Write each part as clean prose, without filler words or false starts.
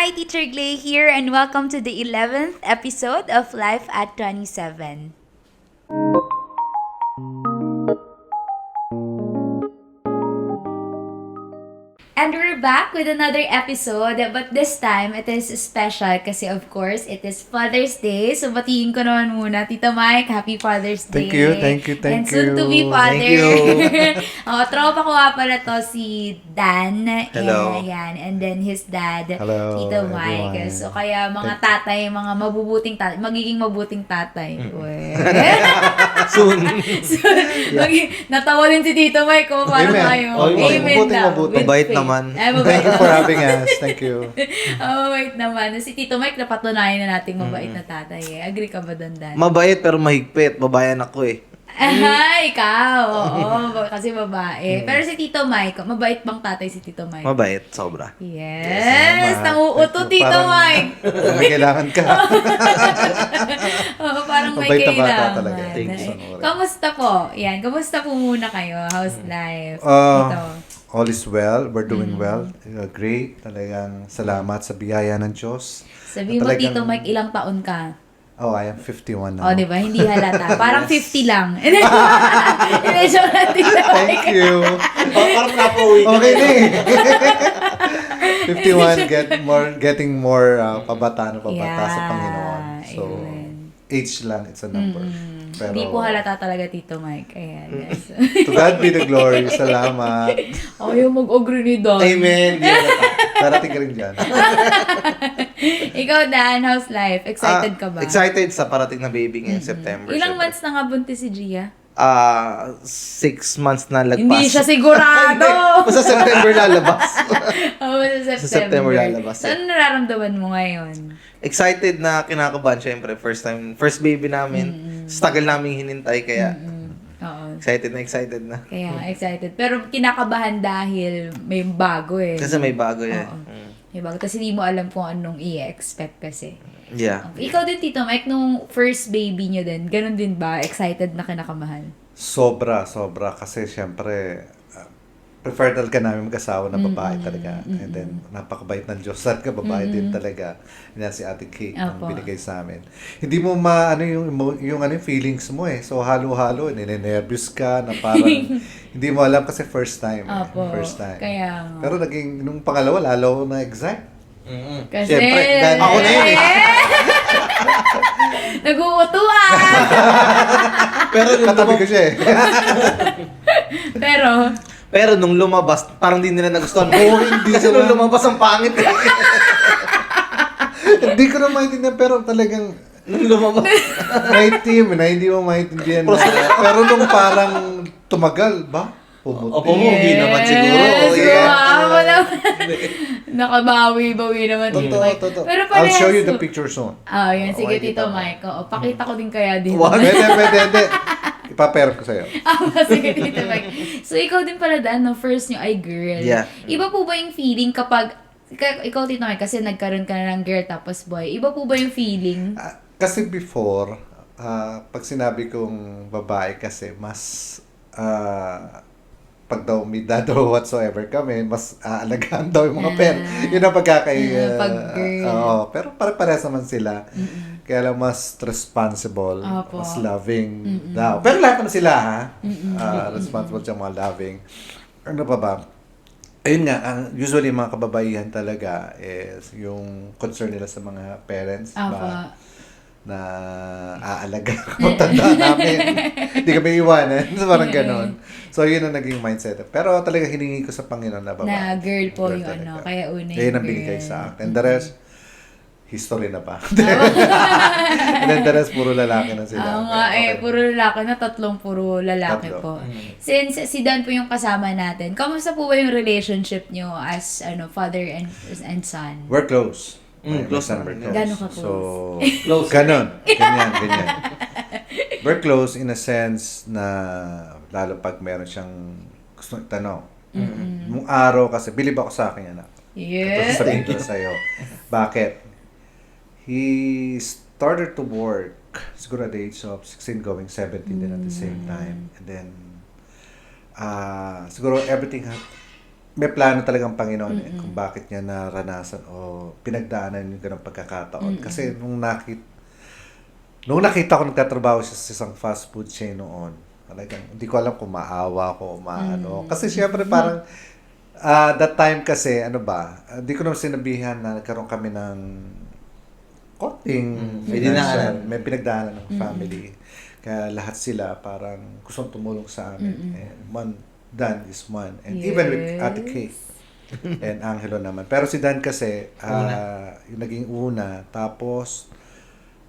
Hi, Teacher Glay here, and welcome to the 11th episode of Life at 27. And we're back with another episode, but this time, it is special kasi of course, it is Father's Day. So, batiin ko naman muna, Tita Mike, Happy Father's Day. Thank you. And soon to be father. Thank you. Tropa ko nga pala to si Dan. Hello. And then his dad, Hello, Tito Mike. everyone. So, kaya mga tatay, mga mabubuting tatay, magiging mabuting tatay. Uwe. Soon. Natawa din si Tito Mike kung paano Amen. tayo. Oh, Amen mabuting, daw. mabuting. With Mabait faith. naman. Ay, mabait Thank you for having us. Thank you. mabait naman. Si Tito Mike, napatunayan na natin mabait na tatay eh. Agree ka ba doon, Dan? Mabait pero mahigpit. Babayan ako eh. Ikaw. Oo, kasi babae. Pero si Tito Mike, mabait bang tatay si Tito Mike? Mabait, sobra. Yes! Tama. Nanguuto, Tito Parang- Mike! May kailangan ka. Oo, parang may Mabait na bata kailangan. talaga. Thanks, Sonore. Kamusta po? Yan, kamusta po muna kayo? How's life? Ah, Ito. All is well. We're doing well. Great. Talagang salamat sa biyaya ng Diyos. Sabi mo, Talagang- Tito Mike, ilang taon ka? Oh, I am 51 now. O, di ba? Hindi halata. Parang 50 lang. Hindi, joke lang, Tito Mike. Thank you. Parang napauwi Okay na eh. 51, getting more pabata sa Yeah, Panginoon. So, amen. age lang, it's a number. Pero, Hindi po halata talaga, Tito Mike. Ayan, yes. to God be the glory. Salamat. Ayaw mag-agree ni Don. Amen. Darating ka rin dyan. Ikaw, Dan, how's life? Excited ka ba? Excited sa parating na baby ngayong September. Ilang syempre. months na nga buntis si Gia? 6 months na lagpas. Hindi siya sigurado! Basta September lalabas. Oo, sa Sa September lalabas, So, ano nararamdaman mo ngayon? Excited na kinakabahan syempre. First baby namin. Struggle namin hinintay kaya Oo. excited na. Kaya, excited. Pero kinakabahan dahil may bago eh. Kasi may bago yan. Oo. May bago. Tapos hindi mo alam kung anong i-expect kasi. Yeah. Ikaw din, Tito Mike, nung first baby nyo din, ganun din ba? Excited na kinakamahan? Sobra. Kasi syempre, prefer talaga namin mag-asawa na babae talaga. And then, napakabait ng Diyos. At babae din talaga. Yan si Ate Kate ang Apo. binigay sa amin. Hindi mo yung feelings mo eh. So, halo-halo. Ninenervous ka na parang hindi mo alam kasi first time. Apo. First time. Kaya nga. Pero nung pangalawa, lalo na exact. Kasi, Syempre, ako na yun eh. Nag-uutuan! Pero nung Katabi ko siya eh. Pero, nung lumabas, parang di nila nagustuhan. Oo, hindi Kasi nung naman. lumabas ang pangit. Hindi ko na maintindihan, pero talagang Nung lumabas. may team na hindi mo maintindihan. Pero nung parang tumagal, ba? Pumuti. O, pumugi naman siguro. yes, Yeah. wow, nakabawi-bawi naman, Tito Mike. Totoo. Pero I'll show you parehas the po- picture soon. Yun. Sige, makikita Tito mo. Mike. Oo, pakita ko din kaya din. Pwede. Ipaperap ko sa'yo. Sige, Tito Mike. So, ikaw din pala, Dan, no? First nyo ay girl. Yeah. Iba po ba yung feeling kapag, ikaw, Tito Mike, kasi nagkaroon ka na ng girl tapos boy. Iba po ba yung feeling? Kasi before, pag sinabi kong babae kasi, mas pag daw may dad or whatsoever kami, mas aalagaan daw yung mga pen. Yun ang Pag girl. Oo, pero pare-parehas naman sila. Kaya lang mas responsible, Opo. mas loving daw. Pero lahat naman sila, ha? Responsible siya, mga loving. Ano pa ba? Ayun nga, usually mga kababaihan talaga is yung concern nila sa mga parents ba na aalaga matanda namin. Hindi kami iwanan. So, parang ganon. So, yun ang naging mindset. Pero talaga hiningi ko sa Panginoon na babae. Na girl po yung talaga. kaya una yung Ayun ang girl. binigay sa akin. And the rest, history na pa. And then the rest, puro lalaki na sila. Oo nga Okay. puro lalaki na, tatlong puro lalaki Tatlo. po. Since si Dan po yung kasama natin, kamusta po ba yung relationship nyo as father and son? We're close. Close My son, naman. we're Gano'n ka close? So, Close. ganon. Ganyan. We're close in a sense na lalo pag meron siyang gusto itanong. Nung araw kasi, bilib ako sa akin, anak. Yes. Sabihin ko sa'yo. Bakit? He started to work siguro at the age of 16 going 17 din at the same time. And then, siguro everything may plano talagang Panginoon kung bakit niya naranasan o pinagdaanan yung ganong pagkakataon. Kasi nung nakita ko nagtatrabaho siya sa isang fast food chain noon, talagang hindi ko alam kung maawa ko o maano. Kasi syempre parang that time kasi, hindi ko naman sinabihan na nagkaroon kami ng konting financial, may pinagdaanan ng family. Kaya lahat sila parang gustong tumulong sa amin. And one, Dan is one. And even with Ate Kate and Angelo naman. Pero si Dan kasi, yung naging una. Tapos,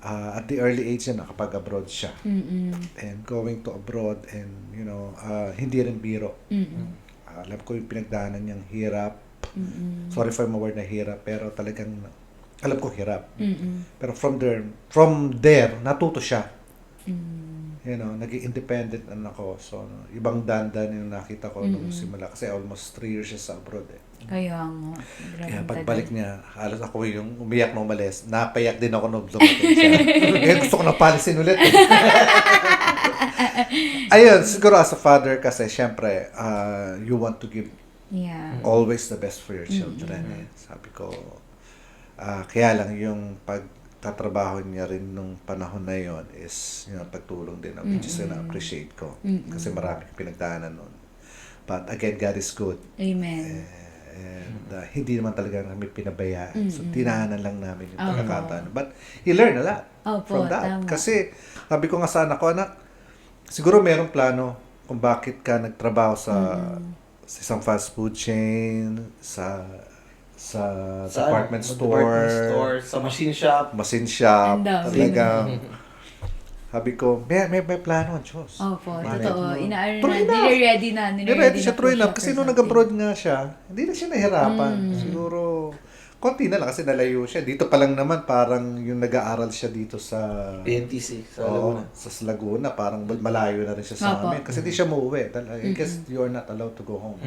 at the early age niya, nakapag-abroad siya. And going to abroad and, hindi rin biro. Alam ko yung pinagdaanan niyang hirap. Sorry for my word na hirap, pero talagang, alam ko hirap. Pero from there, natuto siya. Naging independent ako. So, ibang dandan yung nakita ko nung simula. Kasi almost 3 years siya sa abroad Kaya nga. Kaya pagbalik niya, halos ako yung umiyak na umalis. Napayak din ako nung dumating siya. Kaya gusto ko na palisin ulit. Ayun, siguro as a father kasi, syempre, you want to give always the best for your children. Sabi ko, kaya lang yung pagtatrabaho niya rin nung panahon na yon is pagtulong din, which is na-appreciate ko. Kasi marami pinagdaanan nun. But again, God is good. Amen. And hindi naman talaga namin pinabayaan. So, tinaanan lang namin yung pagkakataon. But he learned a lot from that. Tama. Kasi, sabi ko nga sa anak ko, siguro merong plano kung bakit ka nagtrabaho sa isang fast food chain, sa department store, sa machine shop. Talagang, sabi ko, may plano ang Diyos. Opo, Malay totoo. mo. Nire-ready na. Nire-ready siya, true enough. po Kasi siya nung for nag-abroad nga siya, hindi na siya nahirapan. Siguro, konti na lang kasi nalayo siya. Dito pa lang naman, parang yung nag-aaral siya dito sa PNTC, sa Laguna. Sa Laguna. Parang malayo na rin siya sa Opo. amin. Kasi di siya mauwi. I guess you're not allowed to go home.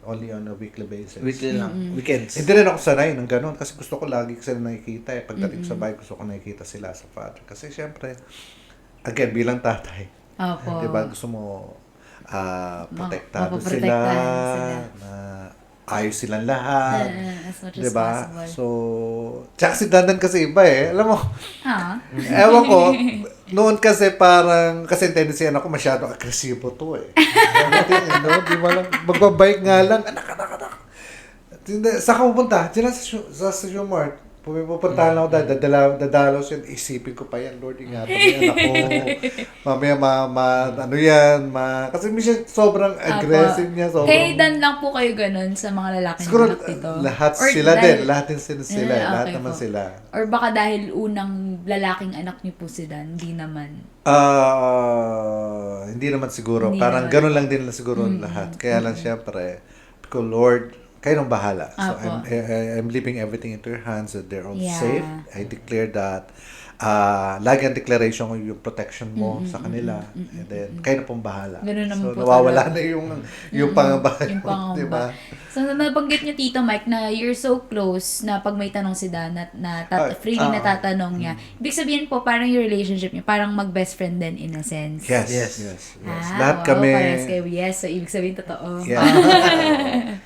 Only on a weekly basis. Weekly lang. Weekends. Hindi rin ako sanay ng ganun. Kasi gusto ko lagi sila nakikita. Pagdating sa bahay, gusto ko nakikita sila sa father. Kasi syempre, again, bilang tatay, Opo. diba, gusto mo protektado sila, Mapoprotektahan sila. na ayos silang lahat. As much as Diba? possible. So, tsaka si Dandan kasi iba Alam mo, Ah. ewan ko, noon kasi parang, kasi tendency ako masyado agresibo to Di ba lang, magbabike nga lang, anak. Saan ka pupunta? Diyan lang sa Station Mart. Pupuntahan ako dadalaw siya, isipin ko pa yan, Lord, ingatan mo yan ako. Mamaya, kasi minsan sobrang aggressive niya. Kay Dan lang po kayo ganun sa mga lalaking Siguro, anak nito? lahat Or sila dahil- din, lahat din sila, lahat okay naman po. sila. Or baka dahil unang lalaking anak niyo po si Dan, hindi naman. Hindi naman siguro. Hindi Parang naman. ganun lang din siguro lahat. Kaya lang syempre, because Lord, kayo nang bahala. So Apo. I'm leaving everything into your hands that they're all Yeah. safe. I declare that. Lagi ang declaration ko yung protection mo sa kanila. And then, kayo na pong bahala. Ganun naman so, po nawawala talaga. na yung pangamba. Yung pangamba. Diba? So, nabanggit niyo, Tito Mike, na you're so close na pag may tanong si Dan, freely natatanong niya. Ibig sabihin po, parang yung relationship niyo, parang mag-best friend din in a sense. Yes. Lahat Wow, kami. parehas kayo. Yes, so ibig sabihin totoo. Yeah.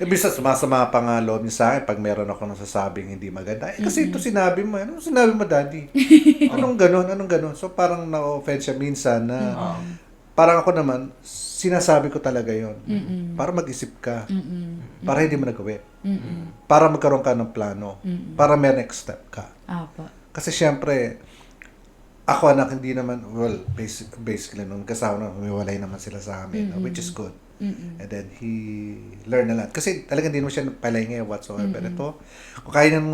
Bisa sumasama pa nga loob niya sa akin pag meron ako nasasabing hindi maganda. Kasi ito sinabi mo. Anong sinabi mo, Daddy? Anong ganon? So parang na-offend siya minsan na parang ako naman, sinasabi ko talaga yon para mag-isip ka. Para hindi mo nagawin. Para magkaroon ka ng plano. Para may next step ka. Apo. Kasi syempre, ako anak, hindi naman, basically, nung kasama na, umiwalay naman sila sa amin, which is good. And then, he learned a lot. Kasi talagang hindi mo siya palingi whatsoever. Ito, kung kaya ng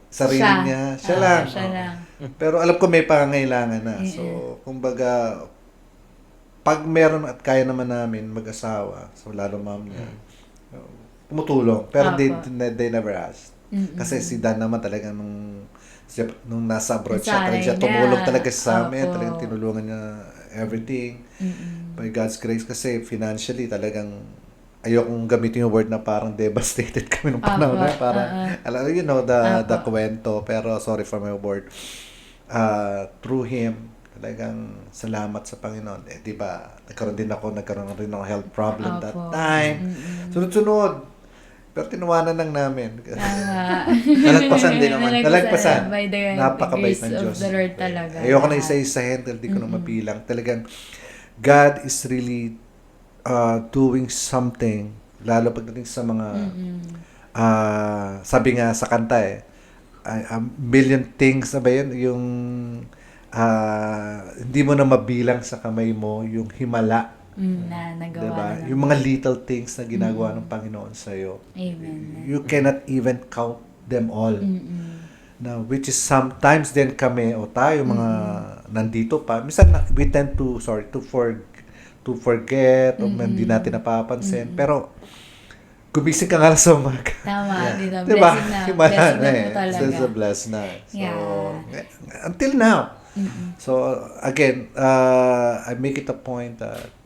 sarili niya, siya lang. Siya lang. Pero alam ko may pangangailangan na. So, kumbaga, pag meron at kaya naman namin mag-asawa, so lalo mom niya, tumutulong. Pero they never asked. Kasi si Dan naman talaga nung nasa abroad siya, talagang siya tumulong talaga sa amin. Talagang tinulungan niya everything. By God's grace, kasi financially talagang ayokong gamitin yung word na parang devastated kami nung panahon na. Parang, the kwento. Pero sorry for my word. Through him, talagang salamat sa Panginoon. Di ba, nagkaroon rin ako health problem that time. Sunod-sunod. Pero tinuwanan lang namin. Tama. Nalagpasan din naman. Nalagpasan. By the Napakabait grace ng of Diyos. the Lord talaga. Ayoko na isa-isahin dahil di ko na mabilang. Talagang, God is really doing something, lalo pagdating sa mga, sabi nga sa kanta a million things na ba yun? Yung, hindi mo na mabilang sa kamay mo, yung himala. Na nagawa Diba? na Yung mga little things na ginagawa ng Panginoon sa'yo. Amen. You cannot even count them all. Now, which is sometimes din kami o tayo mga nandito pa, minsan we tend to forget o hindi natin napapansin. Pero gumising ka nga lang sa umaga. Tama, dito. Diba? Blessing na. Himala Blessing na na po talaga. It's a bless na. So, Yeah. until now. So, again, I make it a point that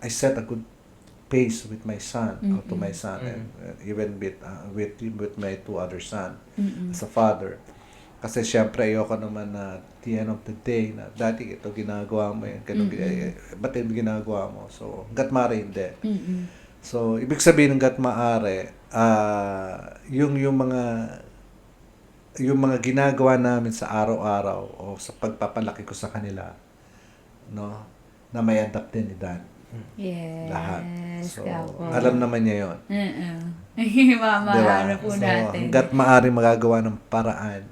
I set a good pace with my son, or to my son, and even with my two other son as a father. Kasi syempre ayoko naman na at the end of the day na dati ito ginagawa mo yun, ganun, ba't yung ginagawa mo? So, hanggat maaari hindi. So, ibig sabihin ng hanggat maaari, yung mga ginagawa namin sa araw-araw o sa pagpapalaki ko sa kanila, no, na may adapt din ni Dan. Yes. Lahat. So, Kapo. alam naman niya yun. Mamaano po So, natin. hanggat maaari magagawa ng paraan,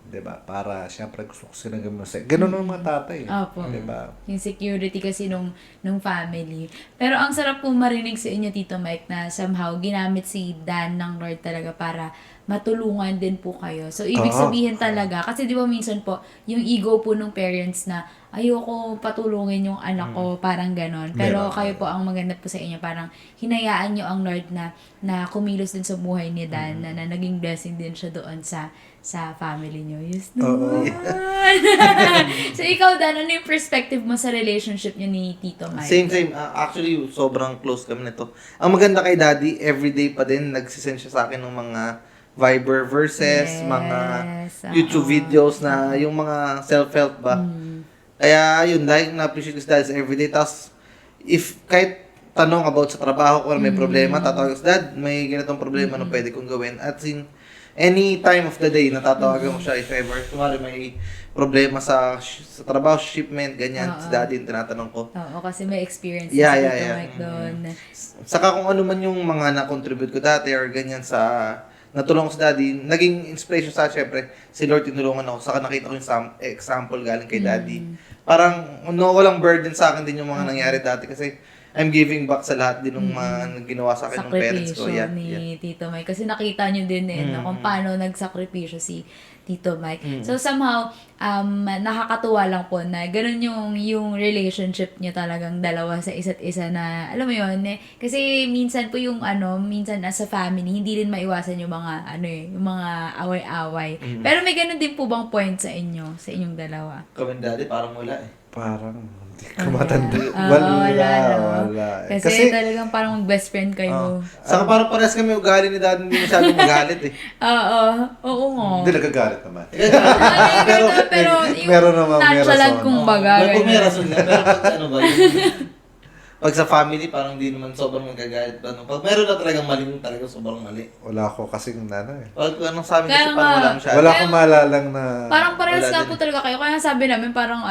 diba? Para, syempre, gusto ko silang gawin masaya. Ganun ang mga tatay. Opo. Diba? Yung security kasi nung family. Pero ang sarap po marinig sa inyo, Tito Mike, na somehow ginamit si Dan ng Lord talaga para matulungan din po kayo. So, ibig sabihin talaga, kasi di ba minsan po, yung ego po ng parents na, ayoko patulungin yung anak ko, parang ganon. Pero Meron. kayo po, ang maganda po sa inyo, parang hinayaan nyo ang Lord na kumilos din sa buhay ni Dan, na naging blessing din siya doon sa family nyo. Yes, naman. So, ikaw, Dan, ano yung perspective mo sa relationship nyo ni Tito Mike? Same. Actually, sobrang close kami nito. Ang maganda kay Daddy, everyday pa din, nagsisend siya sa akin ng mga Viber verses, Yes, mga YouTube videos na yung mga self-help ba. Kaya yun, dahil na-appreciate ko si Dad sa everyday. Tapos, if kahit tanong about sa trabaho ko, may problema, tatawag ko si Dad, may ganitong problema na pwede kong gawin. At in any time of the day, natatawagan ko siya if ever. Kumari may problema sa trabaho, shipment, ganyan. Si Daddy yung tinatanong ko. Oo, kasi may experience Yeah, si yeah, Tito yeah. Mike doon. Saka kung ano man yung mga na-contribute ko dati or ganyan sa natulong ko sa Daddy, naging inspiration sa akin, syempre, si Lord tinulungan ako, saka nakita ko yung example galing kay Daddy. Parang, walang burden sa akin din yung mga nangyari dati kasi I'm giving back sa lahat din ng mga ginawa sa akin ng parents ko. Sakripisyo Yeah, ni yeah. Tito Mike. Kasi nakita nyo din na kung paano nagsakripisyo si Tito Mike. So somehow, nakakatuwa lang po na ganun yung relationship nyo talagang dalawa sa isa't isa na, alam mo yun, kasi minsan po minsan as a family, hindi rin maiwasan yung mga, yung mga away-away. Pero may ganun din po bang point sa inyong dalawa? Kami Daddy, parang wala eh. Parang, hindi ko matanda. Wala. Wala. Kasi talagang parang best friend kayo. Saka parang parehas kami ugali ni Daddy, hindi masyadong magalit eh. Oo nga. Hindi nagagalit naman. pero yung meron naman, may nonchalant rason. kumbaga. May ganun. rason lang, pero pag ano ba yung... Pag sa family, parang hindi naman sobrang magagalit. Pag meron na talagang mali, talagang sobrang mali. Wala ako kasing eh. Pag anong sa amin Kaya kasi parang nga. wala masyado. Wala akong maalalang na... Parang parehas Wala nga din. po talaga kayo. Kaya sabi namin parang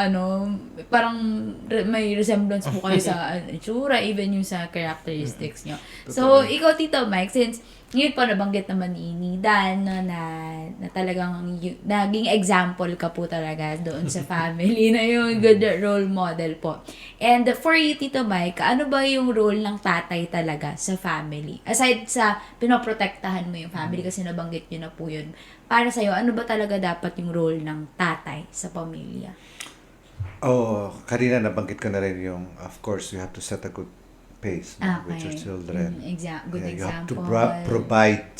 may resemblance po kayo sa itsura, even yung sa characteristics nyo. So, ikaw, Tito Mike, since ngayon pa nabanggit naman ni Dan na talagang naging example ka po talaga doon sa family na yung good role model po. And for you, Tito Mike, ano ba yung role ng tatay talaga sa family? Aside sa pinoprotektahan mo yung family kasi nabanggit nyo na po yun. Para sa'yo, ano ba talaga dapat yung role ng tatay sa pamilya? Kanina nabanggit ko na rin yung, of course, you have to set a good pace with your children. Good You have to example. provide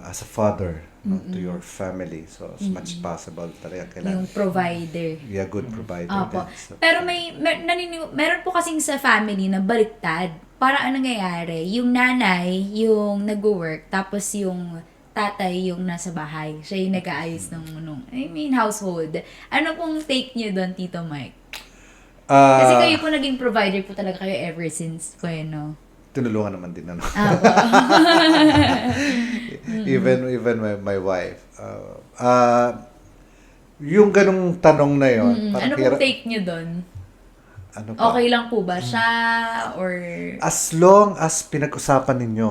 as a father to your family. So, as much possible talaga kailangan. Yung provider. Yeah, good provider. Opo. din. So, Pero meron po kasing sa family na baliktad. Para anong nangyayari? Yung nanay, yung nag-work, tapos yung tatay yung nasa bahay. Siya yung nag-aayos ng household. Ano pong take niyo doon, Tito Mike? Kasi kayo po naging provider po talaga kayo ever since po, no? tinulungan naman din, ano. Apo. Even my wife. Yung ganong tanong na yon, Ano pong take nyo doon? Ano pa? Okay lang po ba siya? Or... As long as pinag-usapan ninyo,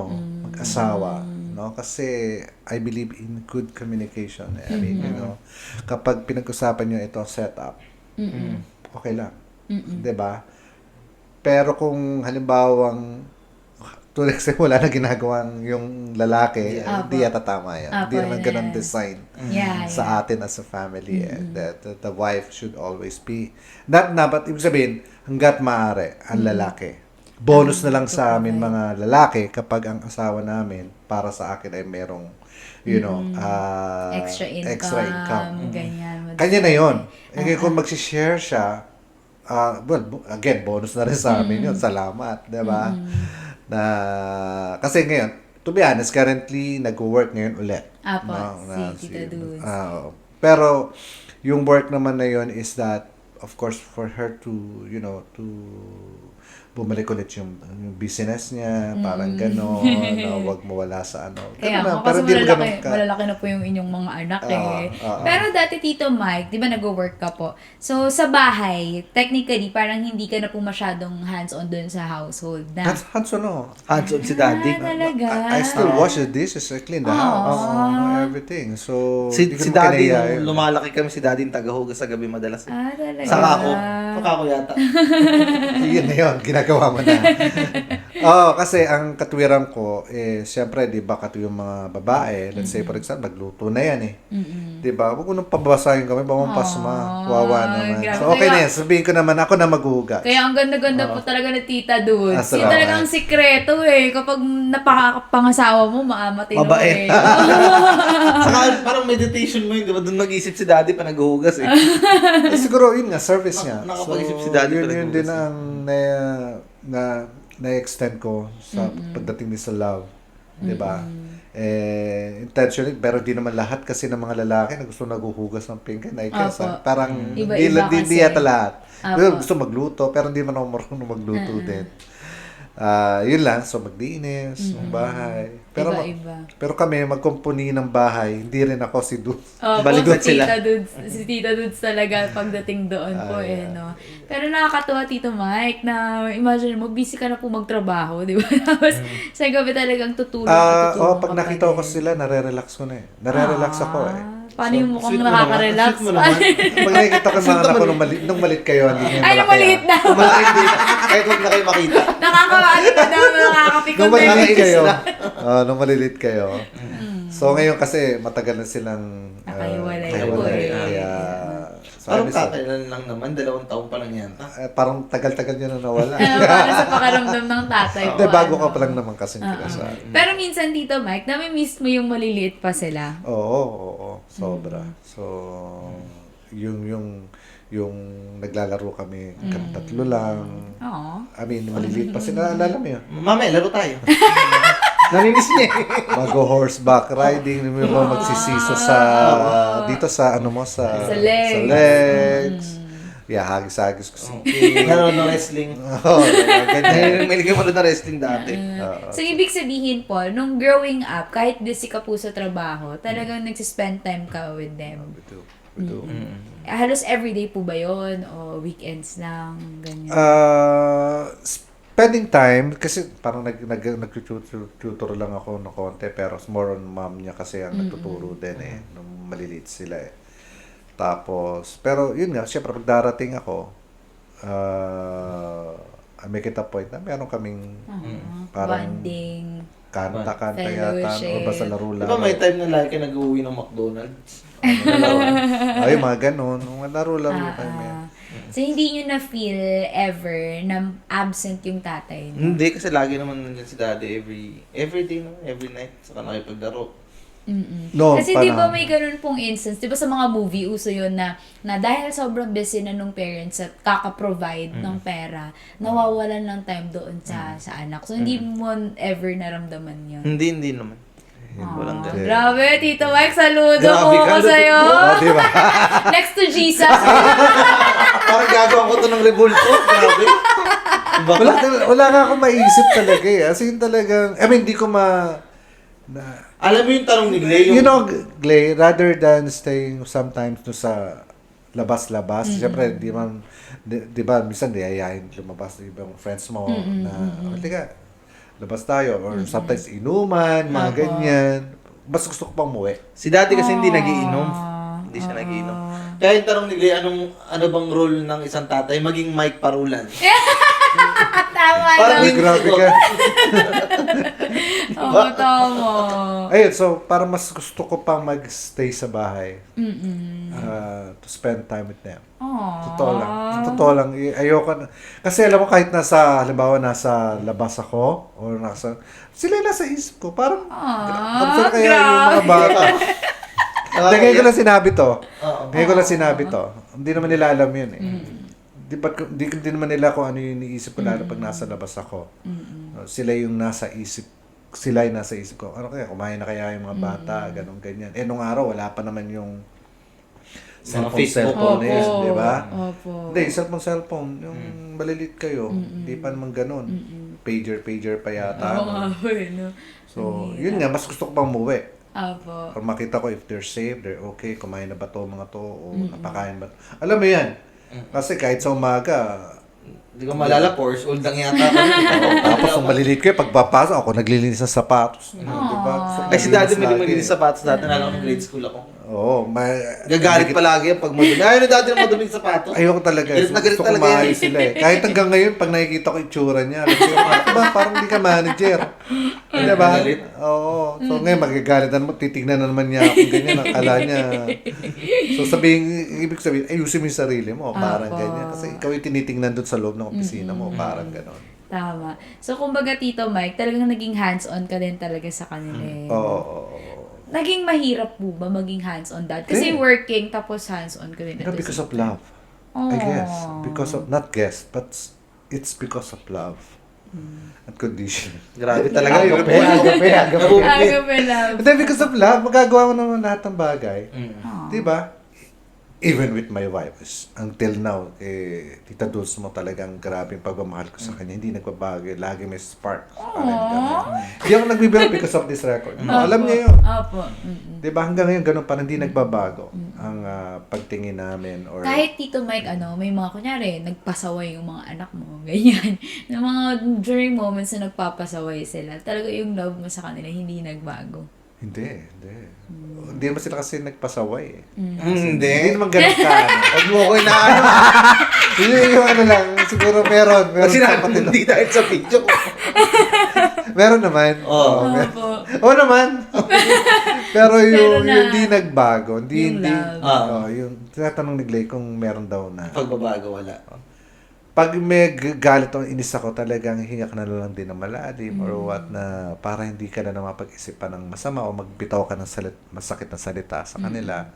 mag-asawa, no? Kasi I believe in good communication. I mean, you know, kapag pinag-usapan nyo ito setup, okay lang. 'Di ba? Pero kung halimbawang tulad kasi wala na ginagawang yung lalaki, hindi yata tama yan. Hindi naman ganun design sa atin as a family. That the wife should always be, not na, but ibig sabihin, hanggat maaari, ang lalaki. Bonus na lang sa amin mga lalaki kapag ang asawa namin, para sa akin ay merong, you know, extra income. Ganyan. Kanya na yun. Kung magsishare siya, well, again, bonus na rin sa amin yun. Salamat, di ba? Na kasi ngayon, to be honest, currently nag-work ngayon ulit. Apo, si Tita Dudes. Pero yung work naman na yun is that, of course, for her to, you know, to bumalik ulit yung business niya, parang gano'n, na huwag mawala sa ano. Kaya Ganun, kasi hindi mo malalaki na po yung inyong mga anak eh. Pero dati Tito Mike, di ba nag-work ka po? So sa bahay, technically, parang hindi ka na po masyadong hands-on dun sa household na. Hands-on, no? Hands-on si daddy. Talaga? I still wash the dishes, I clean the house, everything. So, Si hindi ko daddy, kinaya yun. nung lumalaki kami, si daddy yung tagahugas sa gabi madalas. Talaga? Saka ako. Saka ako yata. Yun na yun, ginagawa mo na. Kasi ang katwiran ko, siyempre, di ba, yung mga babae, let's say, for example, magluto na yan eh. Di ba? Huwag ko nang pabasahin kami, pamampas wawa naman. grabe. So, okay na yan. Sabihin ko naman, ako na maghuhugas. Kaya ang ganda-ganda po talaga ni Tita Dudes. Yun salamat. talagang sikreto eh. Kapag napakapangasawa mo, maamatay mo Mabait. eh. Saka parang meditation mo yun, di ba? Doon nag-isip si daddy pa naghuhugas eh. Siguro, yun nga, service niya. Nakapag-isip si daddy yun, pala yun kung din ang na-extend ko sa pagdating din sa love. Di ba? Intentionally, pero di naman lahat kasi ng mga lalaki na gusto naghuhugas ng pinggan. I guess, parang Iba-iba hindi kasi. yata lahat. Apo. Gusto magluto, pero hindi man ako marunong magluto din. Yun lang, so maglinis ng bahay. Pero Iba-iba. pero kami magkumpuni ng bahay, hindi rin ako si Du. Baligot si sila. Tita Dudes, si Tita Dudes talaga pagdating doon po no. Pero nakakatuwa Tito Mike na imagine mo busy ka na po magtrabaho, di ba? Tapos sa gabi talagang tutulog Pag nakita ko sila, nare-relax ko na eh. Nare-relax ako eh. Paano yung mukhang sweet mo nakaka-relax? naman. Sweet mo naman. Pag nakikita ko yung mga anak ko nung malit kayo, hindi nyo Ay, maliit na. Kahit huwag na kayo makita. Nakakaano pa daw, nakakapikon Nung na malilit yun. kayo. Nung malilit kayo. So ngayon kasi matagal na silang Nakahiwalay. Kaya Parang sabi sa kakailan lang naman, 2 taon pa lang yata. parang tagal-tagal nyo na nawala. Para sa pakaramdam ng tatay po. Hindi, bago ka pa lang naman kasi kinasal. Pero minsan, Tito Mike, nami-miss mo yung maliliit pa sila. Oo, sobra. So, yung naglalaro kami, tatlo lang. Oo. I mean, maliliit pa sila. Alala mo yun? Mamaya, laro tayo. Namimiss niya eh. Mag-horseback riding, may mga magsisiso sa, dito sa, ano mo, sa legs. Sa legs. Yeah, hagis-hagis ko. Nanonood ng wrestling. Oo, ganyan. May ligay mo na wrestling dati. So, ibig sabihin po, nung growing up, kahit busy ka po sa trabaho, talagang nagsispend time ka with them. We do. Halos everyday po ba yun? O weekends lang? Ganyan. Spending time, kasi parang nag-tutor lang ako ng konti, pero more on mom niya kasi ang nagtuturo din eh, nung maliliit sila eh. Tapos, pero yun nga, syempre pag darating ako, make it a point na meron kaming parang Bonding. kanta-kanta yata, Fellowship. o basta laro lang. Di ba may time na lagi ka nag-uwi ng McDonald's? Ay, mga ganun. Mga laro-laro kami. So, hindi nyo na-feel ever na absent yung tatay nyo? Hindi, kasi lagi naman nandiyan si daddy every day naman, every night. Saka nakipaglaro. No, Kasi di ba parang- may ganun pong instance, di ba sa mga movie, uso yun na dahil sobrang busy na nung parents at kaka-provide ng pera, nawawalan ng time doon sa anak. So, hindi mo ever naramdaman yun. Hindi naman. Walang ganun. Grabe, Tito Mike, saludo Grabe po ka, ko sa'yo. Oh, di ba? Next to Jesus. Parang gagawa ko to ng revolto. Grabe. wala nga akong maisip talaga eh. As in talagang, I mean, hindi ko Alam mo yung tanong ni Glay, you know, Glay, rather than staying sometimes no sa labas-labas, siyempre, di ba, minsan diyayain lumabas yung ibang friends mo na, halika, labas tayo, or sometimes inuman, mga Opo. ganyan. Mas gusto ko pang umuwi. si daddy kasi hindi nagiinom. Hindi siya nagiinom. Kaya yung tanong ni Glay, ano bang role ng isang tatay? Maging Mike Parulan. Tama Parang no. Ay, grabe ka. Oo, tama. Ayun, so, parang mas gusto ko pang mag-stay sa bahay. To spend time with them. Aww. Totoo lang. Ayoko na. Kasi alam mo, kahit halimbawa, nasa labas ako, or sila yung nasa isip ko. Parang, kamusta na kaya yung mga bata? Hindi, ngayon ko lang sinabi to. Ngayon ko lang sinabi to. Hindi naman nila alam yun eh. Di naman nila kung ano yung iniisip ko lalo pag nasa labas ako. Sila yung nasa isip ko. Ano kaya, kumain na kaya yung mga bata, ganun, ganyan. Nung araw, wala pa naman yung cellphone na yun, di ba? Opo. Hindi, cellphone. Yung malilit kayo, hindi pa naman ganun. Pager pa yata. Oo nga po no. So, yun nga, mas gusto ko pang umuwi. Opo. Or makita ko if they're safe, they're okay, kumain na ba to mga to, o napakain ba. Alam mo yan, kasi kahit sa umaga, Hindi ko malala, 4 years old lang yata ako. tapos ang maliliit ko, pagpapasok ako, naglilinis ng sapatos. Diba? So, Ay, si daddy may naglilinis maglinis lagi. sapatos dati, nalala ko ng grade school ako. Oo, Gagalit palagi yan pag madumi. Ayaw ni daddy na maduming sapatos. ayoko talaga. Galit na galit Gusto ko talaga yan. maayos sila eh. Kahit hanggang ngayon, pag nakikita ko itsura niya, alam ko, ba, parang hindi ka manager. Di ba? Galit? Oo. So ngayon, magagalitan mo, titignan na naman niya ako ganyan, akala niya. So ibig sabihin, ayusin mo yung sarili mo, parang Apo. ganyan. Kasi ikaw yung tinitingnan doon sa loob ng opisina mo, parang gano'n. Tama. So, kumbaga, Tito Mike, talagang naging hands-on ka din talaga sa kanila eh. Oo. Naging mahirap po ba maging hands-on dad? Kasi Hindi. working, tapos hands-on ka din. You know, because of love. I guess. But it's because of love. At condition. Grabe talaga. Agape. Agape love. Hindi, because of love, magagawa mo naman lahat ng bagay. Aww. Di ba? Even with my wife, until now, Tita Dulce mo talagang grabe yung pagmamahal ko sa kanya. Hindi nagbabago. Lagi may spark. Hindi ako nagbibiro because of this record. Alam niya yun. Opo. Di ba? Hanggang ngayon, ganun pa, hindi nagbabago ang pagtingin namin. Or Kahit Tito Mike, may mga kunyari, nagpasaway yung mga anak mo, ganyan. Yung mga during moments na nagpapasaway sila, talaga yung love mo sa kanila, hindi nagbago. Hindi. Hindi naman sila kasi nagpasaway eh. Hindi. Hindi naman ganun ka. Huwag mo ko inaano. Yung ano lang, siguro meron Kasi sa naman, kapatid. hindi dahil sa video ko. Meron naman. Oo. Opo. Oo naman. Pero Pero na- yung hindi nagbago, hindi, Yung hindi. love. Yung tinatanong ni Glay kung meron daw na. Pagbabago, wala. Pag may galit o inis ako, talagang hinga ka na lang din ng malalim or what na para hindi ka na mapag-isipan ng masama o magbitaw ka ng masakit na salita sa kanila.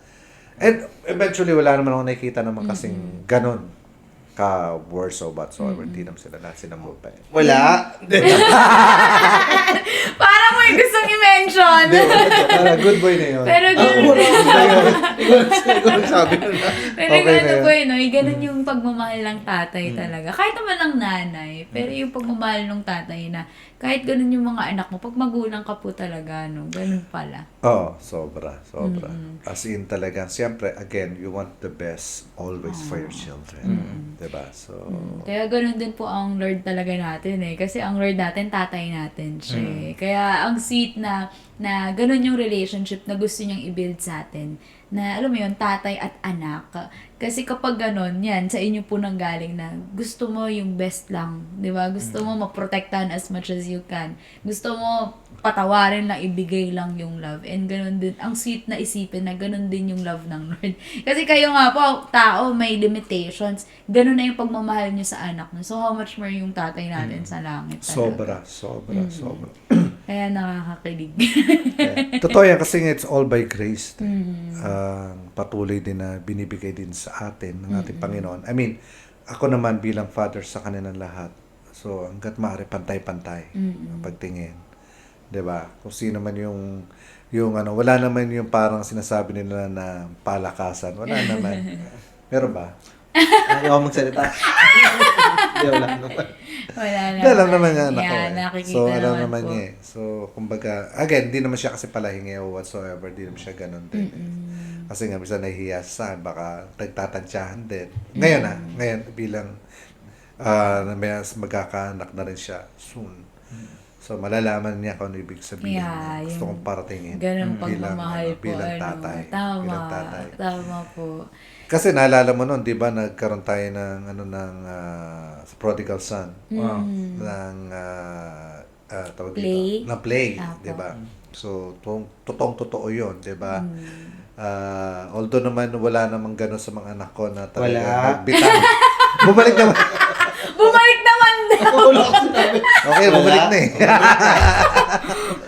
And eventually, wala naman ako nakikita naman kasing ganun ka worse or whatsoever. Hindi naman sila lahat sinamupay. Wala. Parang may gustong i-mention. Good boy na yun. Pero ganun. Ikaw nagsabi nun na. Pero Okay na gano'n yun. po yun, no? Ganun yung pagmamahal ng tatay talaga. Kahit naman ng nanay, pero yung pagmamahal ng tatay na kahit ganun yung mga anak mo, pag magulang ka po talaga, no? Ganun pala. Oo, sobra. As in talaga, siyempre, again, you want the best always for your children. Diba? So, Kaya ganun din po ang Lord talaga natin eh. Kasi ang Lord natin, tatay natin siya eh. Kaya ang sweet na ganun yung relationship na gusto niyang i-build sa atin. Na alam mo yun, tatay at anak. Kasi kapag ganun, yan, sa inyo po nang galing na gusto mo yung best lang. Di ba? Gusto mo maprotektahan as much as you can. Gusto mo patawarin lang, ibigay lang yung love. And ganun din, ang sweet na isipin na ganun din yung love ng Lord. Kasi kayo nga po, tao, may limitations. Ganun na yung pagmamahal nyo sa anak nyo. So how much more yung tatay natin sa langit talaga. sobra. Kaya nakakakilig. Totoo yan kasi nga it's all by grace. Patuloy din na binibigay din sa atin ng ating Panginoon. I mean, ako naman bilang father sa kanilang lahat. So, hanggat maaari pantay-pantay ang pagtingin. 'Di ba? Kung sino man yung wala naman yung parang sinasabi nila na palakasan. Wala naman. Meron ba? Ayaw magsalita. Hindi, wala naman. Wala naman. Alam naman niya anak ko Yeah, eh. nakikita So, alam naman naman po. niya eh. So, kumbaga, again, di naman siya kasi palahingi o whatsoever. Di naman siya ganun din. Kasi nga, bisa nahihiya sa akin, baka nagtatansyahan din. Ngayon ngayon, bilang magkakaanak na rin siya soon. So, malalaman niya kung ano ibig sabihin. Yeah, Gusto yung kong paratingin. ganun bilang, pagmamahal po. bilang ano. tatay. Tama. Bilang tatay. Tama po. Kasi naalala mo noon, 'di ba, nagkaroon tayo ng Prodigal Son Wow. ng tawag Play? dito, na play, Apo. 'di ba? So, totoong-totoo 'yon, 'di ba? Although naman wala namang gano'n sa mga anak ko na talaga Wala. nagbitaw. Bumalik naman. Bumalik naman Wala ako sinabi. Okay, bumalik na eh.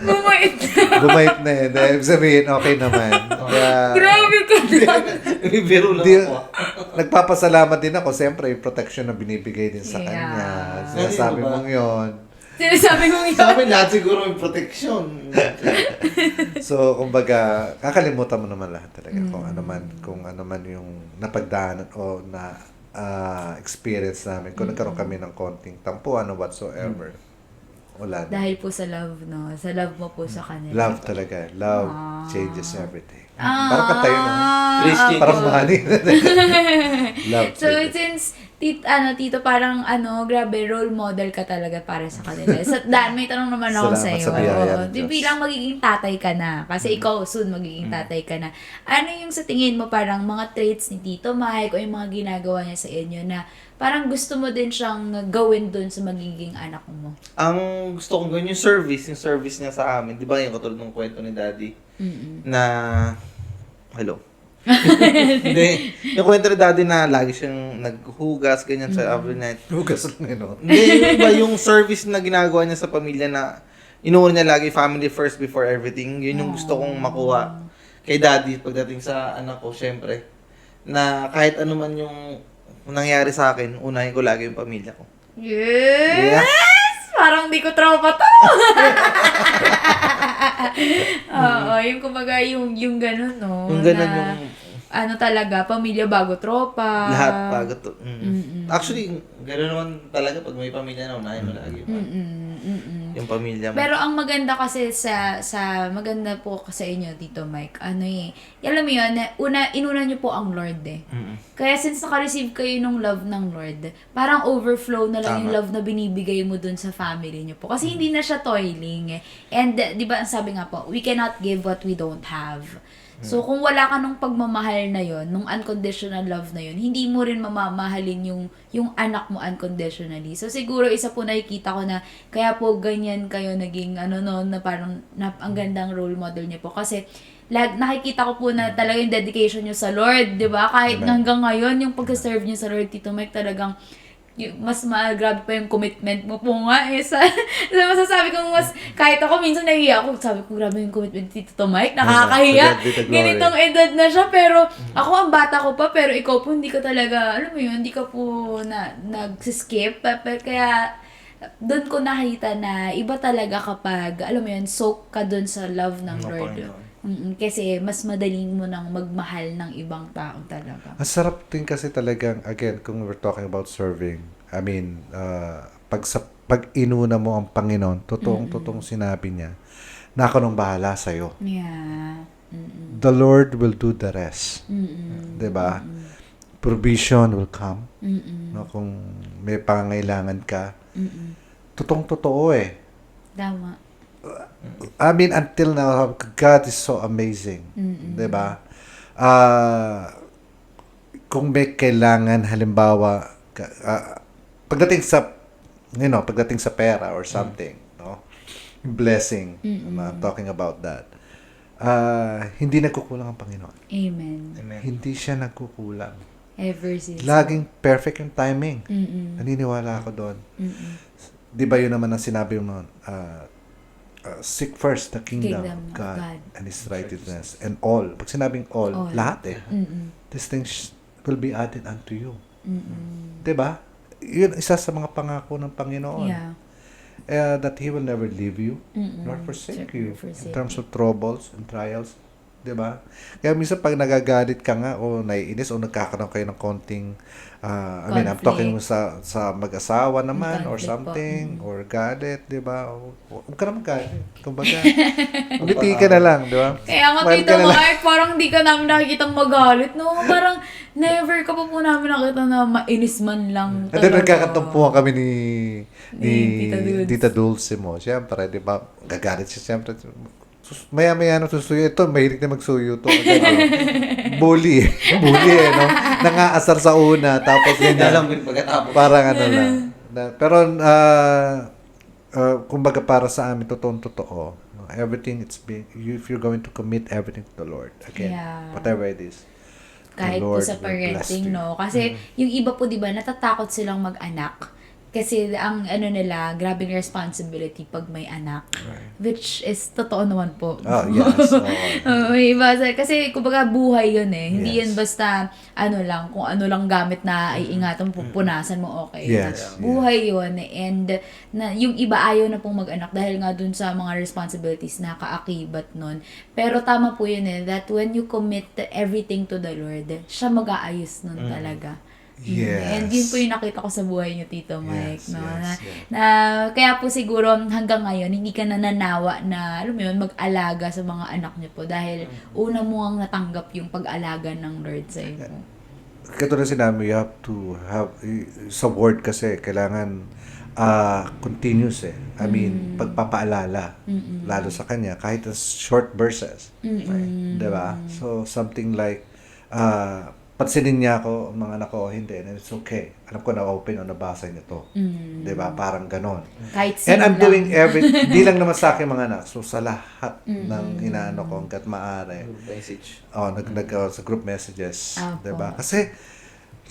Bumalik Bumalik na eh. Dahil sabihin, okay naman. Kaya, Grabe ka na. Biro lang Di, ako. nagpapasalamat din ako. Siyempre, yung protection na binibigay din sa Yeah. kanya. Sinasabi Ano ba? mong yon. Sinasabi mo yun. Sa amin lahat siguro may protection. So, kumbaga, kakalimutan mo naman lahat talaga kung ano man yung napagdaanan o na experience namin. Kung nagkaroon kami ng konting tampuan o whatsoever. Wala na. Dahil po sa love, no? Sa love mo po sa kanila. Love talaga. Love changes everything. Ah, Parang katayo na. Christian. Parang money. Love So, changes. since, Tito, parang, grabe, role model ka talaga para sa kanila. Dan, may tanong naman ako Salamat sa'yo. sa biyaya ng Di Diyos. bilang magiging tatay ka na, kasi ikaw soon magiging tatay ka na. Ano yung sa tingin mo parang mga traits ni Tito Mike o yung mga ginagawa niya sa inyo na parang gusto mo din siyang gawin dun sa magiging anak mo? Ang gusto kong gawin yung service niya sa amin. Di ba yung katulad ng kwento ni Daddy? Na, hello? Hindi. Yung kwento ni Daddy na lagi siyang naghugas, ganyan sa every night. Hugas lang yun. Hindi, yung iba, yung service na ginagawa niya sa pamilya na inuuna niya lagi family first before everything. Yun yung gusto kong makuha kay Daddy pagdating sa anak ko, syempre. Na kahit ano man yung nangyari sa akin, unahin ko lagi yung pamilya ko. Yes! Parang di ko trauma to. Oo, yung kumbaga yung ganun, no? Yung ganun na, yung ano talaga, pamilya bago tropa. lahat bago to. Actually, gano'n naman talaga pag may pamilya na unahin mo lagi yung pamilya mo. Pero ang maganda kasi sa maganda po sa inyo, Tito Mike, alam mo yun, inuna nyo po ang Lord eh. Kaya since naka-receive kayo ng love ng Lord, parang overflow na lang yung Tama. love na binibigay mo dun sa family nyo po. Kasi hindi na siya toiling eh. And di ba, ang sabi nga po, we cannot give what we don't have. So, kung wala ka nung pagmamahal na yon, nung unconditional love na yon, hindi mo rin mamamahalin yung anak mo unconditionally. So, siguro isa po nakikita ko na kaya po ganyan kayo naging na parang ang gandang role model niyo po. Kasi nakikita ko po na talaga yung dedication niyo sa Lord, di ba? Kahit Amen. hanggang ngayon, yung pag-serve niyo sa Lord, Tito Mike, talagang mas grabe pa yung commitment mo po nga eh. Masasabi ko mas, kahit ako minsan nahihiya ako, sabi ko grabe yung commitment ni Tito Mike, nakakahiya. To God be the glory. Ganitong edad na siya, pero ako ang bata ko pa, pero ikaw po hindi ka talaga, alam mo yun, hindi ka po nag-skip. Kaya doon ko nakita na iba talaga kapag, alam mo yun, soak ka doon sa love ng Lord. Kasi mas madaling mo nang magmahal ng ibang tao talaga. Ang sarap din kasi talagang, again, kung we're talking about serving, I mean, pag inuna mo ang Panginoon, totoong sinabi niya, na ako nang bahala sa'yo. Yeah. The Lord will do the rest. Diba? Provision will come. No, kung may pangangailangan ka. Totoo eh. Tama. I mean, until now, God is so amazing. Diba? Kung may kailangan, halimbawa, pagdating sa pera or something, no? Blessing, I'm talking about that. Hindi nagkukulang ang Panginoon. Amen. Hindi siya nagkukulang. Ever since. Laging perfect yung timing. Naniniwala ako doon. Di ba yun naman ang sinabi mo, seek first the kingdom of God and His righteousness and all. Pag sinabing all. Lahat eh. These things will be added unto you. Di ba? Yun isa sa mga pangako ng Panginoon. Yeah. That He will never leave you nor forsake you. In terms of troubles and trials, 'di ba? Kaya minsan pag nagagalit ka nga o naiinis o nagkakaroon kayo ng konting I mean, I'm talking sa mag-asawa naman or Conflict po. something or galit, 'di ba? Huwag ka naman galit. Kumbaga, umiti ka na lang, 'di ba? Kaya nga, Smile Tito ka na lang. Mark, parang di ka namin nakikitang magalit, no? Parang never ka pa po namin nakita na mainis man lang And then nagkakatampuhan kami ni Ni Tita Dulce Dulce. mo. Siyempre, 'di ba? Gagalit siya siyempre. Maya-maya na susuyo. Ito, mahilig na magsuyo to. Bully. Bully no? Nangaasar sa una. Tapos Hindi ganyan. alam yung pagkatapos. Parang ano lang. Pero, kumbaga para sa amin, totoo. Everything, if you're going to commit everything to the Lord. Again, Yeah. whatever it is. Kahit the po Lord sa will bless parenting, you. no? Kasi yung iba po, di ba, natatakot silang mag-anak. Kasi ang ano nila, grabing responsibility pag may anak. Right. Which is totoo naman po. Oh, yes. Oo. May iba, kasi kumbaga buhay yun eh. Hindi Yes. yan basta ano lang, kung ano lang gamit na iingatan mo, pupunasan mo, okay. Yes, Buhay yun. And yung iba ayaw na pong mag-anak dahil nga dun sa mga responsibilities na kaakibat nun. Pero tama po yun eh, that when you commit everything to the Lord, siya mag-aayos nun talaga. Yes. And yun po yung nakita ko sa buhay niyo, Tito Mike. Yes, No? yes, Na kaya po siguro hanggang ngayon, hindi ka nananawa na, alam mo yun, mag-alaga sa mga anak niyo po. Dahil una mo ang natanggap yung pag-alaga ng Lord sa inyo. Katulad sinabi, you have to have, sa word kasi, kailangan continuous eh. I mean, pagpapaalala. Lalo sa kanya, kahit as short verses. Diba? So, something like, pansinin niya ako, mga anak ko, hindi, and it's okay. Alam ko na open o nabasa niya to. Diba? Parang ganon. Kahit And I'm lang. doing hindi lang naman sa akin mga anak. So, sa lahat ng inaano ko, hanggat maaari. Message. Sa group messages. Apo. Diba? Kasi,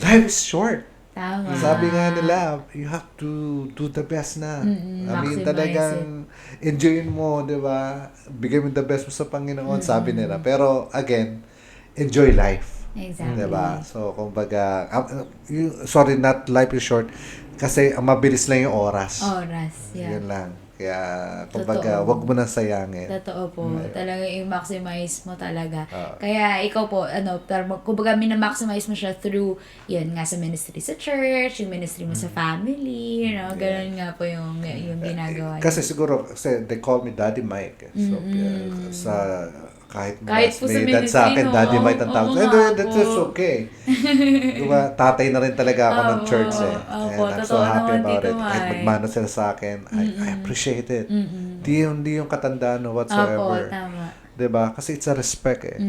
life is short. Tama. Sabi nga nila, you have to do the best na. I mean, Maximize talagang enjoyin mo, di ba? Bigay mo the best mo sa Panginoon, sabi nila. Pero, again, enjoy life. Exactly. Di ba? So, kumbaga, sorry, not life is short. Kasi, mabilis lang yung oras. Oras, yeah. Yun lang. Kaya, kumbaga, Totoo. wag mo nang sayangin. Totoo po. Talaga i-maximize mo talaga. Ah. Kaya ikaw po, kumbaga minamaximize mo siya through, yun nga sa ministry sa church, yung ministry mo sa family, you know, ganun nga po yung ginagawa. Kasi siguro, kasi they call me Daddy Mike. So, sa kahit po sa may dad sa akin, ministry, no? Daddy Mike ang tawag. Oo And nga that's po. just okay. Diba? Tatay na rin talaga ako ng church eh. Opo, And I'm so totoo happy naman, about Tito it. Kahit Mike. magmano sila sa akin, I appreciate it. Di yung katandaan o whatsoever. Opo, tama. Diba? Kasi it's a respect eh.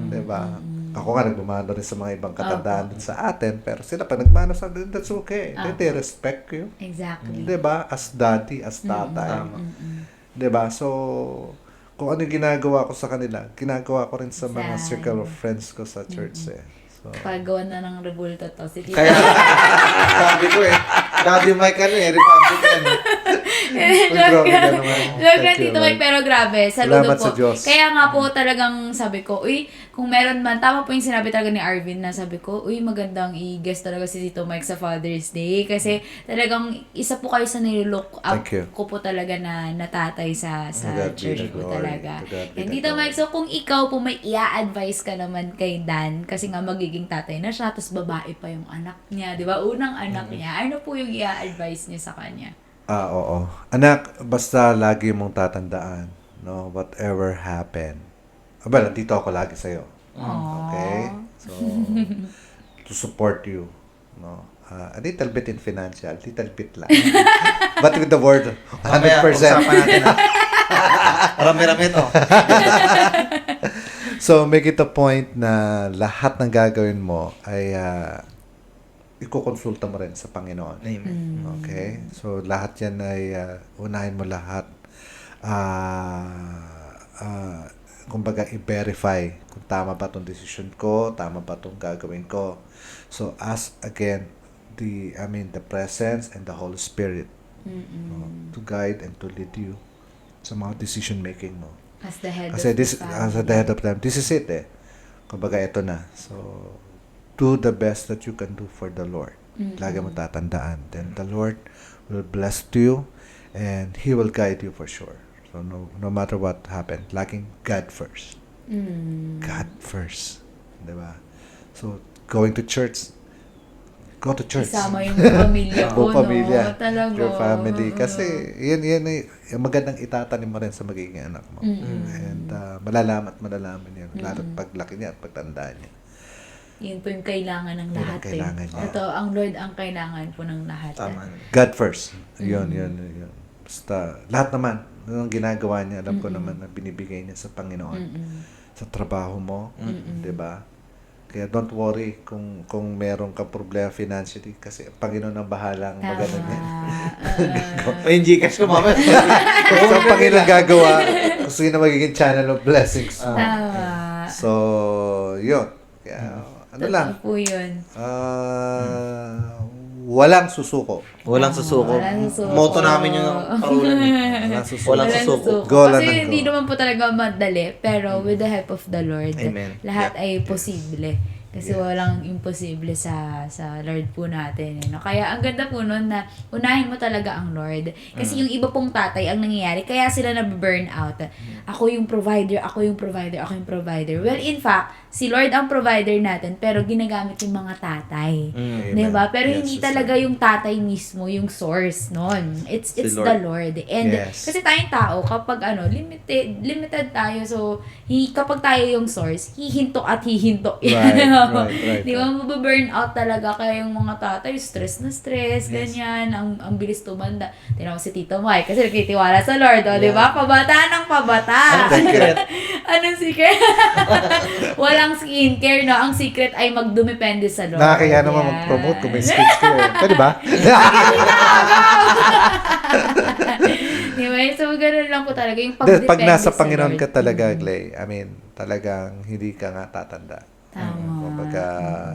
Diba? Ako nga nagmamano rin sa mga ibang katandaan din sa atin, pero sila pag nagmano sa atin, that's okay. They respect you. Exactly. Diba? As daddy, as tatay. Diba? So, kung ano yung ginagawa ko sa kanila, ginagawa ko rin sa mga Sad. circle of friends ko sa church eh. So, Paggawa na ng rebulto to. Si Tito. Kaya, sabi ko eh, Daddy Mike ano eh, Republican. grabe ka naman. Joke lang, Thank you, Tito Mike, Lord. pero grabe. Saludo Salamat po. sa Diyos. Kaya nga po talagang sabi ko, uy, kung meron man, tama po yung sinabi talaga ni Arvin na sabi ko, uy, magandang i-guest talaga si Tito Mike sa Father's Day. Kasi talagang isa po kayo sa nilook up Thank you. ko po talaga na natatay sa To God be church the po glory. talaga. To God be And the Tito glory. Mike, so kung ikaw po may i-advise ka naman kay Dan, kasi nga magiging tatay na siya, tapos babae pa yung anak niya, di ba? Unang anak niya. Ano po yung i-advise niya sa kanya? oo. Anak, basta lagi mong tatandaan, no, whatever happen. Aba, nandito ako lagi sa'yo. Okay? So, to support you, no. A little bit in financial, little bit lang. But with the word, 100%. Mamaya, pag-usapan natin ha. Rami-rami to. So, make it a point na lahat ng gagawin mo ay ikukonsulta mo rin sa Panginoon. Amen. Okay? So, lahat yan ay unahin mo lahat. Kumbaga, i-verify kung tama ba itong decision ko, tama ba itong gagawin ko. So, ask again the presence and the Holy Spirit no, to guide and to lead you sa mga decision making mo. As the head Kasi of this, the as family. the head of them, this is it eh. Kumbaga, ito na. So, do the best that you can do for the Lord. Lagi mo tatandaan. Then the Lord will bless you and He will guide you for sure. So, no matter what happened, laging God first. God first. Diba? So, going to church, go to church. Isama yung pamilya ko, Buong pamilya. no? Talaga. Your family. Kasi, yan ay magandang itatanim mo rin sa magiging anak mo. And malalaman yan. Lalo't paglaki niya at pagtanda niya. Yun po yung kailangan ng Yun ang lahat. kailangan niya. Ito, ang Lord ang kailangan po ng lahat. Tama. God first. Yun. Basta, lahat naman, ang ginagawa niya, alam ko naman na binibigay niya sa Panginoon. Sa trabaho mo, di ba? Kaya don't worry kung meron ka problema financially kasi ang Panginoon ang bahalang magano niya. May Gcash ko mamaya. Kung ang Panginoon gagawa, gusto yun na magiging channel of blessings. Tama. So, yun. Kaya, ano lang, Totoo po yun. walang susuko. Walang susuko. Walang susuko. Moto namin yung paulan. Walang susuko. Walang susuko. Go lang Kasi ng go. hindi naman po talaga madali, pero with the help of the Lord, Amen. lahat ay posible. Kasi walang imposible sa Lord po natin. No? Kaya ang ganda po nun na unahin mo talaga ang Lord. Kasi yung iba pong tatay ang nangyayari, kaya sila na-burn out. Ako yung provider, ako yung provider, ako yung provider. Well, in fact, si Lord ang provider natin, pero ginagamit yung mga tatay. Diba? Pero Yes, hindi yes, talaga yung tatay mismo yung source nun. It's Si the Lord. Lord. And Yes. kasi tayong tao, kapag limited tayo. So, kapag tayo yung source, hihinto at hihinto. Right. Di ba, mababurn out talaga kaya yung mga tatay, stress na stress, ganyan, ang bilis tumanda. Tingnan mo si Tito Mike, kasi nagtitiwala sa Lord, di ba? Pabata ng pabata. Anong secret? Anong secret? Walang skincare, no? Ang secret ay magdumepende sa Lord. Nakakaya naman Yan. mag-promote kung may skills ko. Pwede ba? Anyway, so ganun lang po talaga yung Dahil pagdepende pag nasa sa Panginoon Lord. ka talaga, Glay, I mean, talagang hindi ka nga tatanda. Tama. Kumbaga,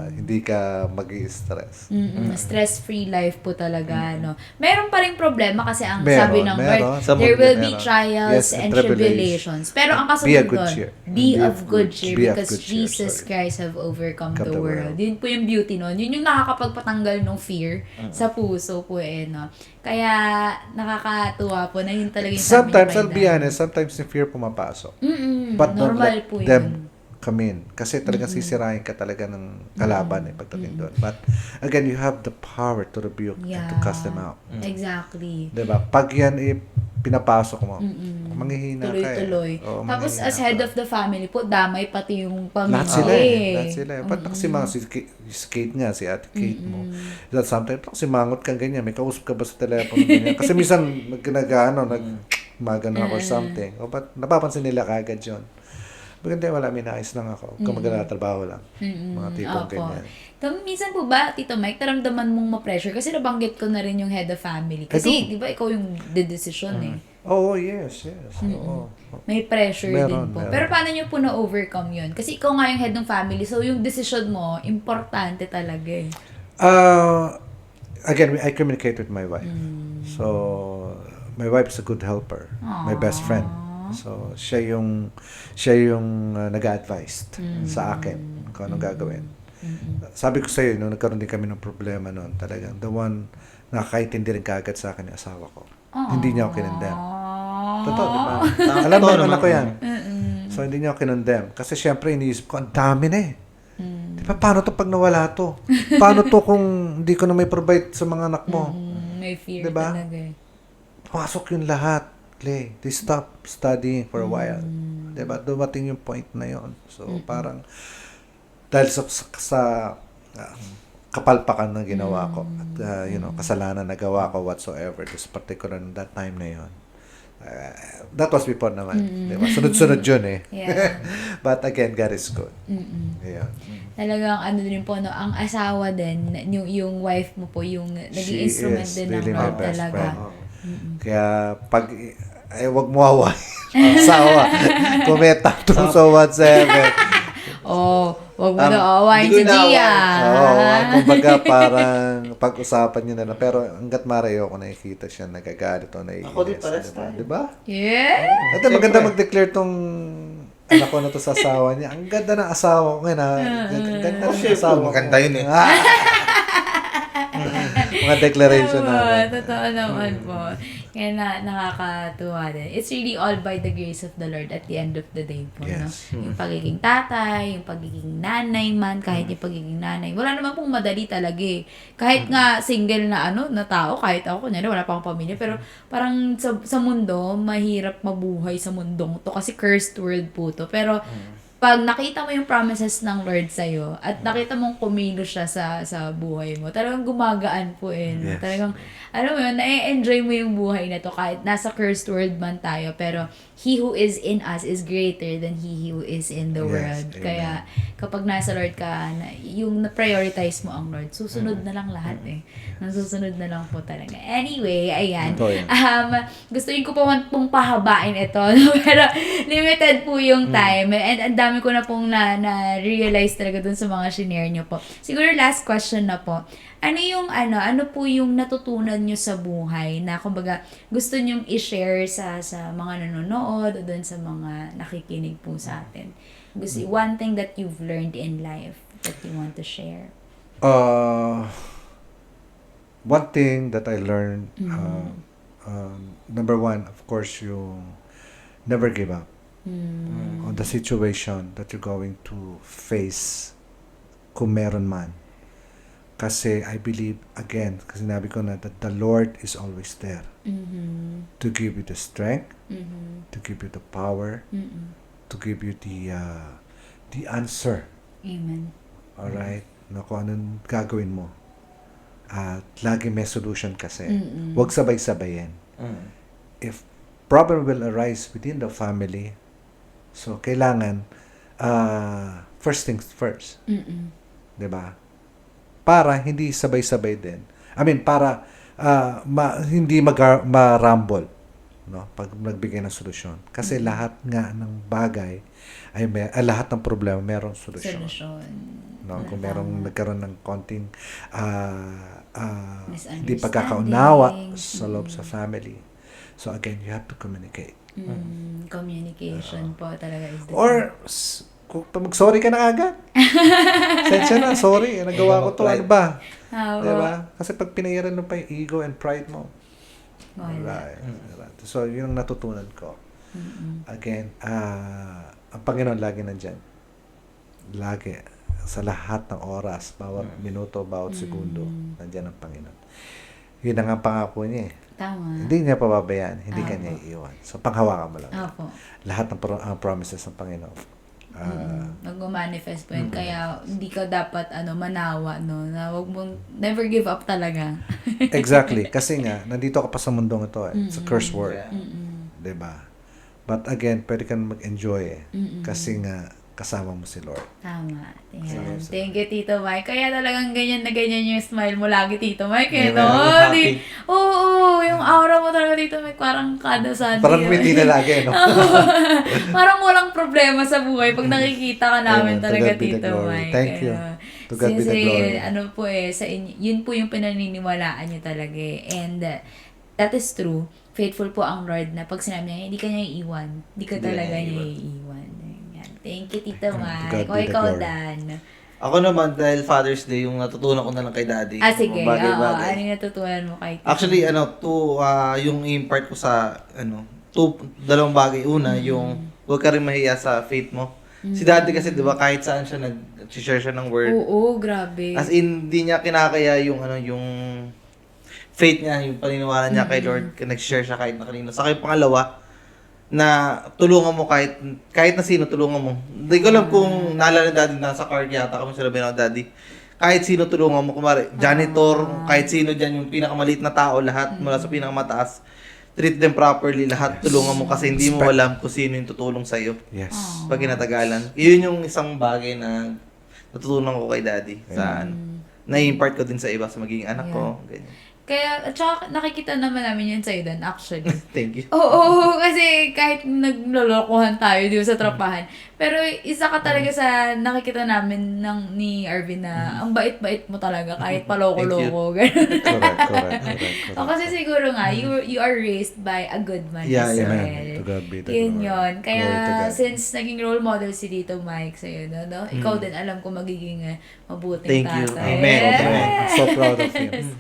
hindi ka mag-i-stress. Stress-free life po talaga, no? Meron pa rin problema kasi ang Meron, sabi ng meron. Lord, Sa there mundo will be meron. trials Yes, and and tribulations. Pero ang Be a kasunod good doon, cheer. be of good cheer Be of because good cheer, Jesus sorry. Christ have overcome Come the the world. world. Yun po yung beauty nun. Yun yung nakakapagpatanggal ng fear sa puso po no? Kaya nakakatuwa po na yun talaga yung sabi Sometimes, niya I'll kay be Daddy. honest, sometimes yung fear pumapasok. Normal But don't let po yun. them come in. Kasi talagang sisirain ka talaga ng kalaban pagdating doon. But again, you have the power to rebuke and to cast them out. Exactly. Diba? Pag yan pinapasok mo, manghihina ka Tuloy-tuloy. Oo, Tapos manghihina as head ka. of the family po, damay pati yung pamilya. Lahat sila Lahat sila Ba't kasi mga si Kate nga, si Ate Kate mo. That sometimes, kasi mangot kang ganyan, may kausap ka ba sa telepono ganyan? Kasi minsan, magana or something. O ba't napapansin nila kagad yun? Maganda, wala, minais lang ako. Kung magtrabaho lang. Mga tipong Opo. ganyan. Minsan po ba, Tito Mike, taramdaman mong ma-pressure? Kasi nabanggit ko na rin yung head of family. Kasi, di ba, ikaw yung decision Oh, yes. Oo. May pressure din Meron, po. meron. Pero paano nyo po na-overcome yun? Kasi ikaw nga yung head ng family, so yung decision mo, importante talaga eh. Again, I communicate with my wife. So, my wife is a good helper. My best friend. So, siya yung nag-a-advise sa akin kung anong gagawin. Sabi ko sa'yo, nung nagkaroon din kami ng problema noon, talagang the one nakakaintindi rin kaagad sa akin yung asawa ko. Hindi niya ako kinondem. Totoo, di ba? Alam mo naman ako yan. So, hindi niya ako kinondem. Kasi syempre, iniisip ko, ang dami na eh. Di ba, paano to pag nawala to? Paano to kung hindi ko na may provide sa mga anak mo? May fear Diba? talaga eh. Pasok yung lahat. Clay, they stop studying for a while. Diba? Dumating yung point na yon. So, parang, dahil sa kapalpakan na ginawa ko, at, kasalanan na gawa ko whatsoever, this particular, that time na yon. That was before naman. Diba? Sunod-sunod yun eh. Yeah. But again, God is good. Ayan. Talagang ano din po, no, ang asawa din, yung wife mo po, yung naging She instrument is din ng really my Lord best talaga. friend. Kaya pag wag mo hawain ang asawa. Kumeta to so whatsoever. Wag mo na awayin si hindi ko Gia. Kumbaga parang pag-usapan niyo na lang. Pero hanggat marayo ko nakikita siya nagagalit o naiinis. Ako din, pares tayo. Diba? Yeah? At maganda mag-declare tong anak ko na to sa asawa niya. Ang ganda ng asawa ko ngayon ha. Ang ganda ng asawa ko. Maganda yun eh. Mga declaration namin. Totoo naman po. Kaya nakakatuwa din. It's really all by the grace of the Lord at the end of the day po, no? Yes. Yung pagiging tatay, yung pagiging nanay man, kahit yung pagiging nanay. Wala naman pong madali talaga eh. Kahit nga single na na tao, kahit ako, kunyari, wala pa akong pamilya, pero parang sa mundo, mahirap mabuhay sa mundong to kasi cursed world po to. Pero pag nakita mo yung promises ng Lord sa'yo at nakita mong kumilos siya sa buhay mo, talagang gumagaan po eh. No? Yes. Talagang, alam mo yun, na-enjoy mo yung buhay na to kahit nasa cursed world man tayo. Pero He who is in us is greater than He who is in the Yes, world. amen. Kaya kapag nasa Lord ka, yung na-prioritize mo ang Lord, susunod na lang lahat eh. Nasusunod na lang po talaga. Anyway, ayan. Ito yan. Gusto ko pong pahabain ito. No? Pero limited po yung time. And ang dami ko na pong na-realize talaga dun sa mga shinare nyo po. Siguro last question na po. Ano po yung natutunan nyo sa buhay na kumbaga gusto nyong i-share sa mga nanonood o dun sa mga nakikinig po sa atin? One thing that you've learned in life that you want to share. One thing that I learned, number one, of course, you never give up on the situation that you're going to face kung meron man. Kasi I believe, again, kasi sinabi ko na that the Lord is always there to give you the strength, to give you the power, to give you the answer. Amen. Alright? Na kung anong gagawin mo. At lagi may solution kasi. Huwag sabay-sabayin. If problem will arise within the family, so kailangan first things first. 'Di ba? Para hindi sabay-sabay din. I mean, para hindi ma-rumble, no? Pag nagbigay ng solusyon. Kasi lahat nga ng bagay ay lahat ng problema mayroong solusyon. No, kung merong nagkaroon ng konting hindi pagkakaunawa sa loob sa family. So again, you have to communicate. Communication po talaga is the Or kung mag-sorry ka na agad. Sensya na, sorry, nagawa ko to, ano ba? Diba? Kasi pag pinahiran mo pa yung ego and pride mo. Right. So, yun ang natutunan ko. Again, ang Panginoon lagi nandyan. Lagi. Sa lahat ng oras, bawat minuto, bawat segundo, nandyan ang Panginoon. Yun ang ang pangako niya eh. Tama. Hindi niya pababayaan, hindi ka niya iiwan. So, panghawakan mo lang. Opo. Lahat ng promises ng Panginoon. Mag-manifest po yun. Kaya hindi ka dapat manawa, no? Na wag mong never give up talaga. Exactly. Kasi nga, nandito ka pa sa mundong ito eh. It's a curse word. Diba? But again, pwede kang mag-enjoy eh. Kasi nga, kasama mo si Lord. Tama. Ayan. Thank you, Tito Mike. Kaya talagang ganyan na ganyan yung smile mo lagi, Tito Mike. Eh, no? Oo, yung aura mo talaga, Tito Mike, parang kada Sunday. Parang ngumiti na lagi, no? Parang walang problema sa buhay pag nakikita ka namin talaga, to God be the Tito glory. Mike. Thank you. To God be the glory. Po sa inyo, yun po yung pinaniniwalaan nyo talaga eh. And that is true. Faithful po ang Lord na pag sinabi niya, hindi ka niya iiwan. Hindi ka talaga niya iiwan. Thank you, Tito Mike. O ikaw, Dan. Ako naman, dahil Father's Day, yung natutunan ko na lang kay Daddy. Sige. Bagay-bagay. Ano yung natutunan mo kay Tito? Actually, yung impart ko sa, dalawang bagay. Una, yung huwag ka rin mahiya sa faith mo. Si Daddy kasi, di ba, kahit saan siya nag-share siya ng word. Oo, grabe. As in, hindi niya kinakaya yung faith niya, yung paniniwala niya kay Lord, nag-share siya kahit na kanino. Saka yung pangalawa, na tulungan mo kahit na sino tulungan mo. Hindi ko alam kung naalala ni Daddy, nasa card yata kami sila ng Daddy. Kahit sino tulungan mo, kumari, janitor, kahit sino dyan, yung pinakamaliit na tao, lahat mula sa pinakamataas, treat them properly, lahat tulungan mo kasi hindi mo alam kung sino yung tutulong sa'yo. Yes. Pag kinatagalan. Yun yung isang bagay na natutunan ko kay Daddy. Na-impart ko din sa iba, sa magiging anak ko. Ganyan. Kaya, at saka nakikita naman namin yun sa'yo, Dan, actually. Thank you. Oo, kasi kahit naglolokohan tayo di ba, sa trapahan. Pero isa ka talaga sa nakikita namin ni Arvin na ang bait-bait mo talaga kahit paloko-loko. Correct. O kasi siguro nga, you are raised by a good man Yeah, as well. Amen. To God be the Yun glory. yun. Kaya Glory to God. since naging role model si Tito Mike sa'yo, no? Ikaw din alam ko magiging mabuting Thank you. tatay. Amen. I'm so proud of him.